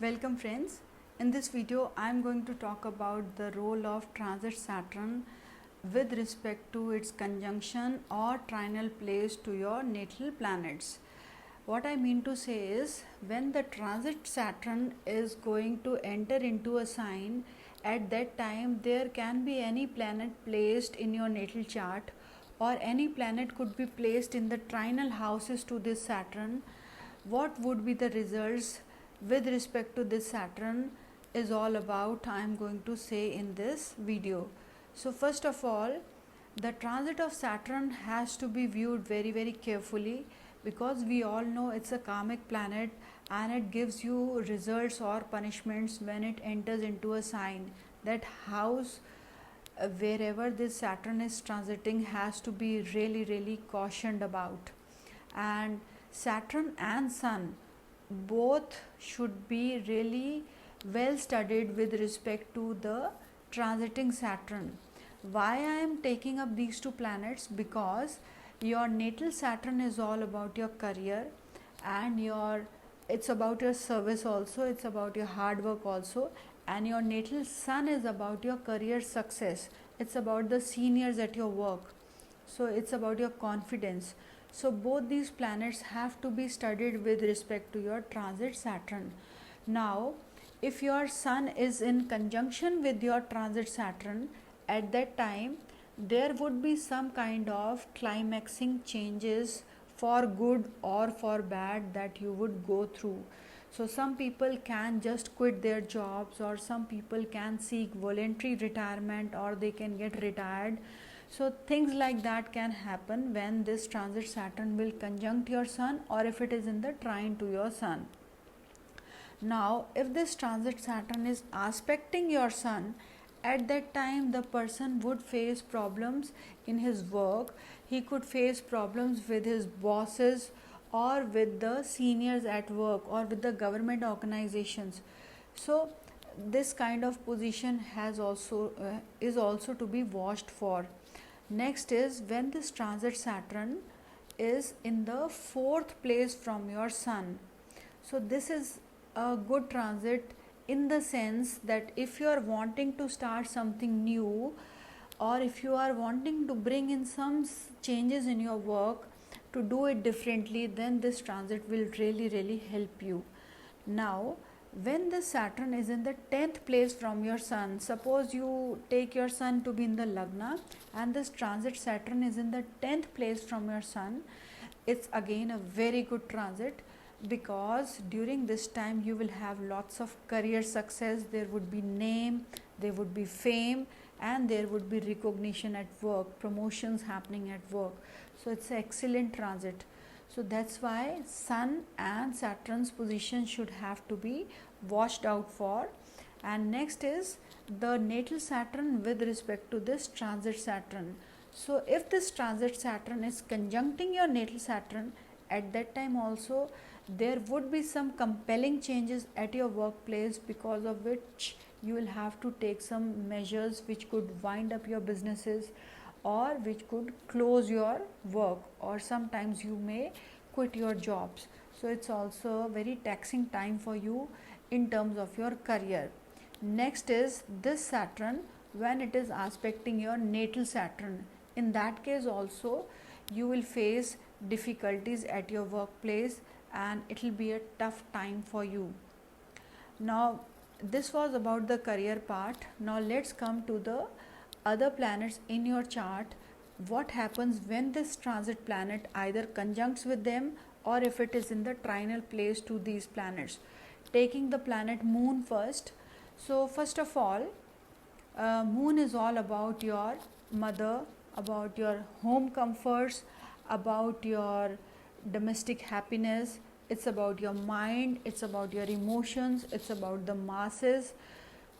Welcome friends. In this video I am going to talk about the role of transit Saturn with respect to its conjunction or trinal place to your natal planets. What I mean to say is, when the transit Saturn is going to enter into a sign, at that time there can be any planet placed in your natal chart, or any planet could be placed in the trinal houses to this Saturn. What would be the results with respect to this Saturn is all about I am going to say in this video. So first of all, the transit of Saturn has to be viewed very carefully, because we all know it's a karmic planet and it gives you results or punishments when it enters into a sign. That house wherever this Saturn is transiting has to be really cautioned about. And Saturn and Sun both should be really well studied with respect to the transiting Saturn. Why I am taking up these two planets? Because your natal Saturn is all about your career, and it's about your service also, it's about your hard work also, and your natal Sun is about your career success, it's about the seniors at your work, so it's about your confidence. So both these planets have to be studied with respect to your transit Saturn. Now, if your Sun is in conjunction with your transit Saturn, at that time there would be some kind of climaxing changes for good or for bad that you would go through. So some people can just quit their jobs, or some people can seek voluntary retirement, or they can get retired. So things like that can happen when this transit Saturn will conjunct your Sun, or if it is in the trine to your Sun. Now, if this transit Saturn is aspecting your Sun, at that time the person would face problems in his work. He could face problems with his bosses, or with the seniors at work, or with the government organizations. So this kind of position has also is also to be watched for. Next is when this transit Saturn is in the 4th place from your Sun. So this is a good transit in the sense that if you are wanting to start something new, or if you are wanting to bring in some changes in your work to do it differently, then this transit will really help you. Now, when the Saturn is in the 10th place from your Sun, suppose you take your Sun to be in the Lagna, and this transit Saturn is in the 10th place from your Sun, it's again a very good transit, because during this time you will have lots of career success. There would be name, there would be fame, and there would be recognition at work, promotions happening at work. So it's an excellent transit. So that's why Sun and Saturn's position should have to be watched out for. And next is the natal Saturn with respect to this transit Saturn. So if this transit Saturn is conjuncting your natal Saturn, at that time also there would be some compelling changes at your workplace, because of which you will have to take some measures which could wind up your businesses, or which could close your work, or sometimes you may quit your jobs. So it's also a very taxing time for you in terms of your career. Next is this Saturn when it is aspecting your natal Saturn. In that case also you will face difficulties at your workplace, and it will be a tough time for you. Now this was about the career part. Now let's come to the other planets in your chart. What happens when this transit planet either conjuncts with them, or if it is in the trinal place to these planets. Taking the planet Moon first. So first of all, Moon is all about your mother, about your home comforts, about your domestic happiness. It's about your mind, it's about your emotions, it's about the masses,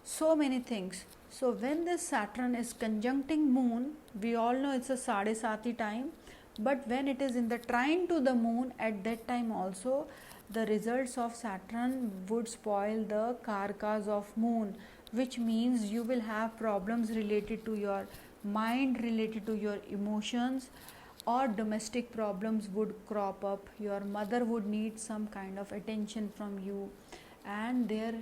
so many things. So when this Saturn is conjuncting Moon, we all know it's a Sade Sati time, but when it is in the trine to the Moon, at that time also the results of Saturn would spoil the karkas of Moon, which means you will have problems related to your mind, related to your emotions, or domestic problems would crop up. Your mother would need some kind of attention from you, and there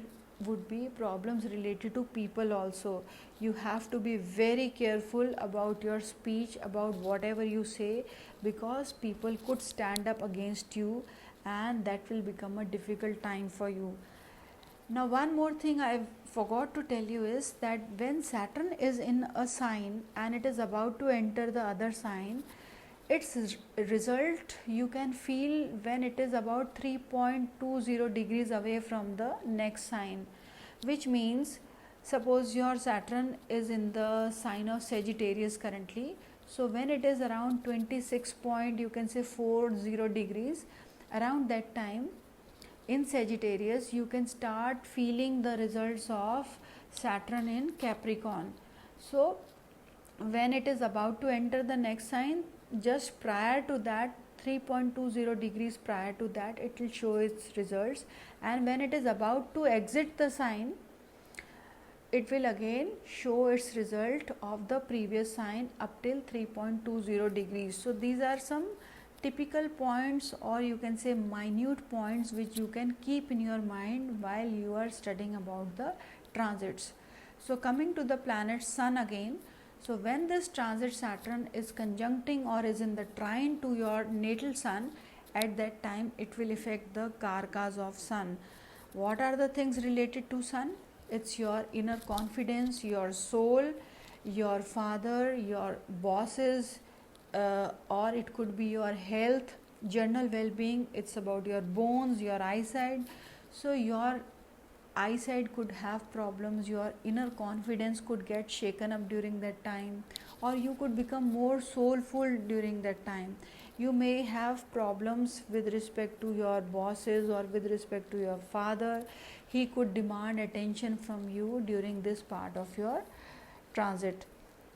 would be problems related to people also. You have to be very careful about your speech, about whatever you say, because people could stand up against you, and that will become a difficult time for you. Now, one more thing I forgot to tell you is that when Saturn is in a sign and it is about to enter the other sign, its result you can feel when it is about 3.20 degrees away from the next sign, which means suppose your Saturn is in the sign of Sagittarius currently. So when it is around 26 point, you can say 40 degrees, around that time in Sagittarius you can start feeling the results of Saturn in Capricorn. So when it is about to enter the next sign, just prior to that, 3.20 degrees prior to that, it will show its results, and when it is about to exit the sign, it will again show its result of the previous sign up till 3.20 degrees. So these are some typical points, or you can say minute points, which you can keep in your mind while you are studying about the transits. So coming to the planet Sun again, so when this transit Saturn is conjuncting or is in the trine to your natal Sun, at that time it will affect the karkas of Sun. What are the things related to Sun? It's your inner confidence, your soul, your father, your bosses, or it could be your health, general well-being. It's about your bones, your eyesight. So your eyesight could have problems, your inner confidence could get shaken up during that time, or you could become more soulful during that time. You may have problems with respect to your bosses or with respect to your father. He could demand attention from you during this part of your transit.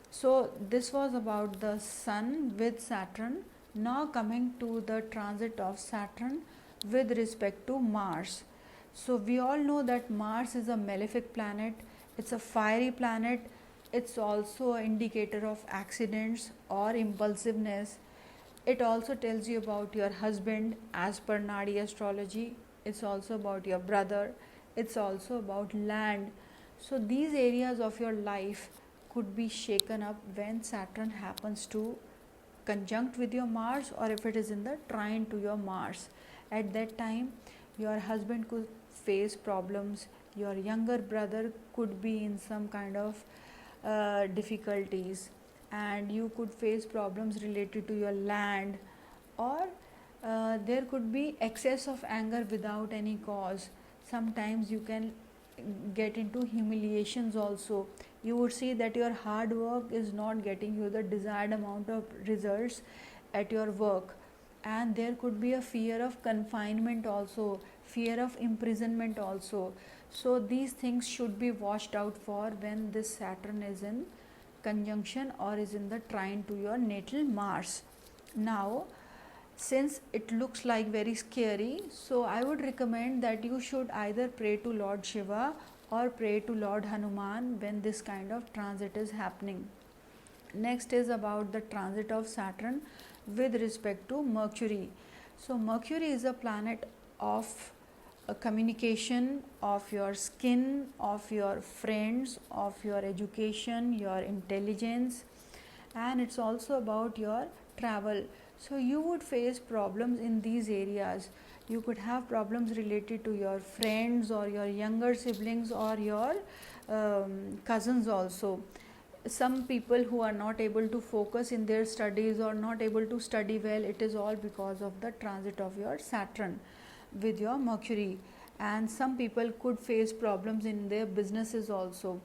So this was about the Sun with Saturn. Now coming to the transit of Saturn with respect to Mars. So we all know that Mars is a malefic planet, it's a fiery planet, it's also an indicator of accidents or impulsiveness. It also tells you about your husband as per Nadi astrology, it's also about your brother, it's also about land. So these areas of your life could be shaken up when Saturn happens to conjunct with your Mars, or if it is in the trine to your Mars. At that time your husband could face problems, your younger brother could be in some kind of difficulties, and you could face problems related to your land, or there could be excess of anger without any cause. Sometimes you can get into humiliations also. You would see that your hard work is not getting you the desired amount of results at your work, and there could be a fear of confinement also, fear of imprisonment also. So these things should be watched out for when this Saturn is in conjunction or is in the trine to your natal Mars. Now since it looks like very scary, so I would recommend that you should either pray to Lord Shiva or pray to Lord Hanuman when this kind of transit is happening. Next is about the transit of Saturn with respect to Mercury. So Mercury is a planet of communication, of your skin, of your friends, of your education, your intelligence, and it's also about your travel. So you would face problems in these areas. You could have problems related to your friends or your younger siblings or your cousins also. Some people who are not able to focus in their studies or not able to study well, it is all because of the transit of your Saturn with your Mercury. And some people could face problems in their businesses also.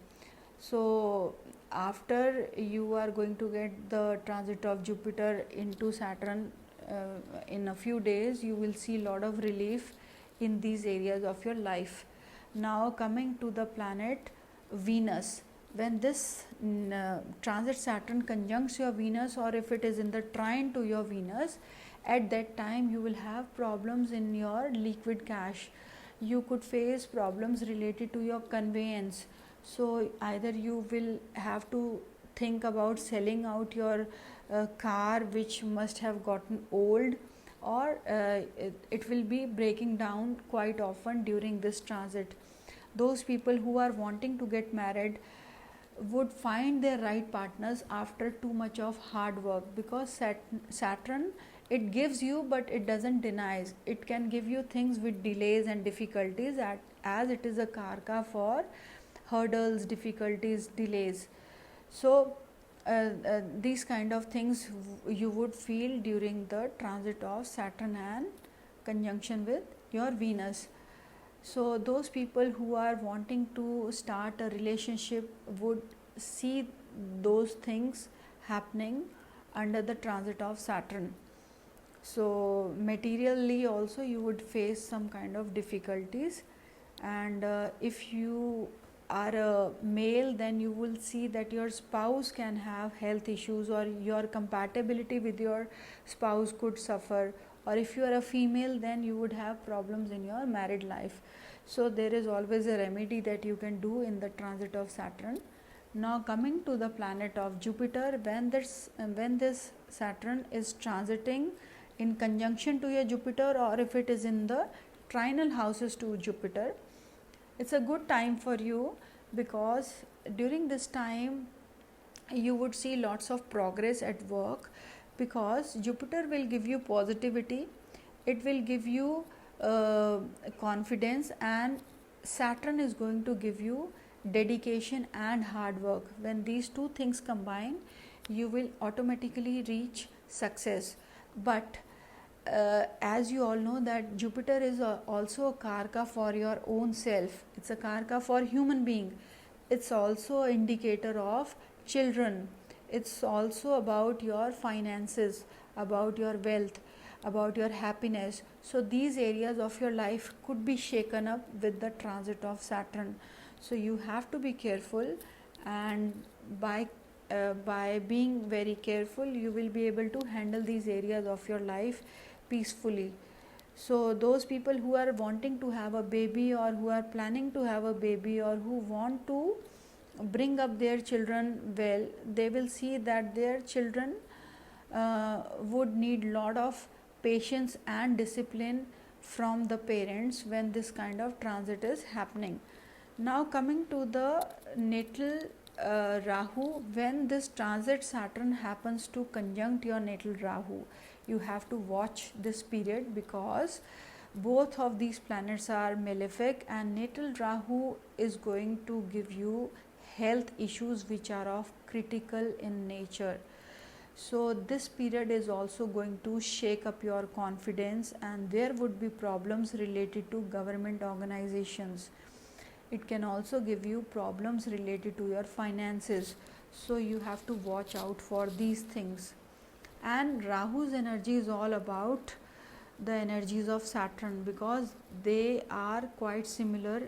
So after you are going to get the transit of Jupiter into Saturn in a few days, you will see a lot of relief in these areas of your life. Now coming to the planet Venus, when this transit Saturn conjuncts your Venus, or if it is in the trine to your Venus, at that time you will have problems in your liquid cash. You could face problems related to your conveyance. So either you will have to think about selling out your car which must have gotten old, or it will be breaking down quite often during this transit. Those people who are wanting to get married would find their right partners after too much of hard work, because Saturn, it gives you but it doesn't deny. It can give you things with delays and difficulties, as it is a karka for hurdles, difficulties, delays. So these kind of things you would feel during the transit of Saturn and conjunction with your Venus. So those people who are wanting to start a relationship would see those things happening under the transit of Saturn. So materially also you would face some kind of difficulties, and if you are a male, then you will see that your spouse can have health issues, or your compatibility with your spouse could suffer, or if you are a female, then you would have problems in your married life. So there is always a remedy that you can do in the transit of Saturn. Now coming to the planet of Jupiter, when this Saturn is transiting in conjunction to your Jupiter, or if it is in the trinal houses to Jupiter, it's a good time for you, because during this time you would see lots of progress at work, because Jupiter will give you positivity, it will give you confidence, and Saturn is going to give you dedication and hard work. When these two things combine, you will automatically reach success. But as you all know that Jupiter is also a karka for your own self. It's a karka for human being. It's also an indicator of children. It's also about your finances, about your wealth, about your happiness. So these areas of your life could be shaken up with the transit of Saturn. So you have to be careful, and by being very careful, you will be able to handle these areas of your life peacefully. So those people who are wanting to have a baby, or who are planning to have a baby, or who want to bring up their children well, they will see that their children would need lot of patience and discipline from the parents when this kind of transit is happening. Now coming to the natal Rahu, when this transit Saturn happens to conjunct your natal Rahu, you have to watch this period, because both of these planets are malefic, and natal Rahu is going to give you health issues which are of critical in nature. So this period is also going to shake up your confidence, and there would be problems related to government organizations. It can also give you problems related to your finances. So you have to watch out for these things. And Rahu's energy is all about the energies of Saturn, because they are quite similar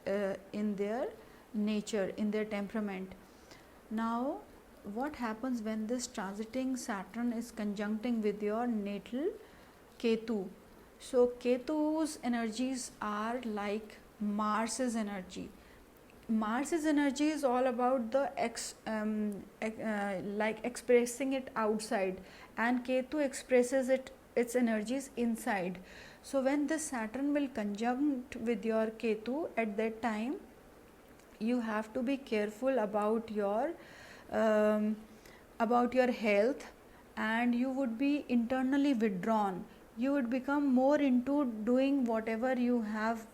in their nature, in their temperament. Now what happens when this transiting Saturn is conjuncting with your natal Ketu? So Ketu's energies are like Mars's energy. Mars's energy is all about the like expressing it outside, and Ketu expresses its energies inside. So when this Saturn will conjunct with your Ketu, at that time you have to be careful about your health, and you would be internally withdrawn. You would become more into doing whatever you have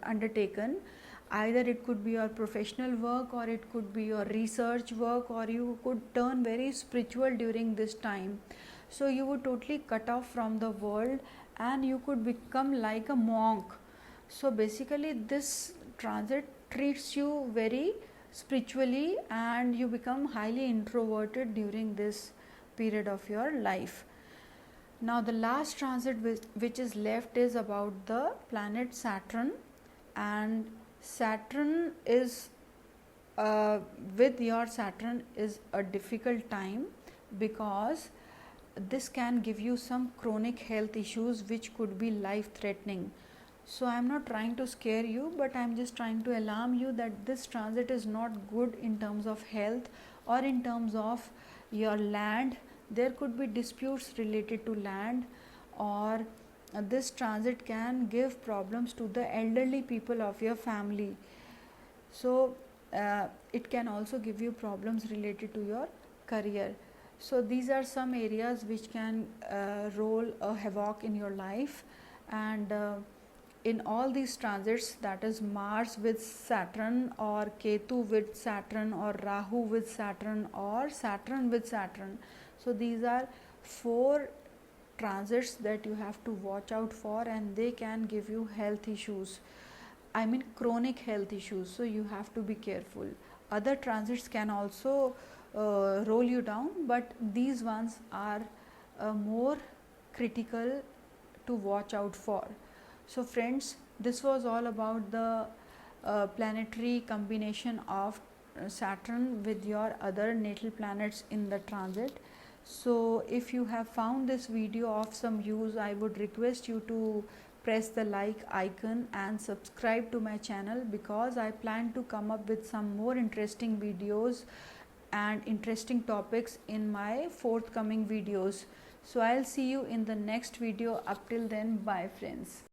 undertaken. Either it could be your professional work, or it could be your research work, or you could turn very spiritual during this time. So you would totally cut off from the world, and you could become like a monk. So basically this transit treats you very spiritually, and you become highly introverted during this period of your life. Now the last transit which is left is about the planet Saturn, and Saturn is with your Saturn is a difficult time, because this can give you some chronic health issues which could be life threatening. So I am not trying to scare you, but I am just trying to alarm you that this transit is not good in terms of health, or in terms of your land. There could be disputes related to land, or this transit can give problems to the elderly people of your family. So it can also give you problems related to your career. So these are some areas which can roll a havoc in your life. And in all these transits, that is Mars with Saturn, or Ketu with Saturn, or Rahu with Saturn, or Saturn with Saturn, so these are 4 transits that you have to watch out for, and they can give you health issues, I mean chronic health issues, so you have to be careful. Other transits can also roll you down, but these ones are more critical to watch out for. So friends, this was all about the planetary combination of Saturn with your other natal planets in the transit. So if you have found this video of some use, I would request you to press the like icon and subscribe to my channel, because I plan to come up with some more interesting videos and interesting topics in my forthcoming videos. So I'll see you in the next video. Up till then, bye friends.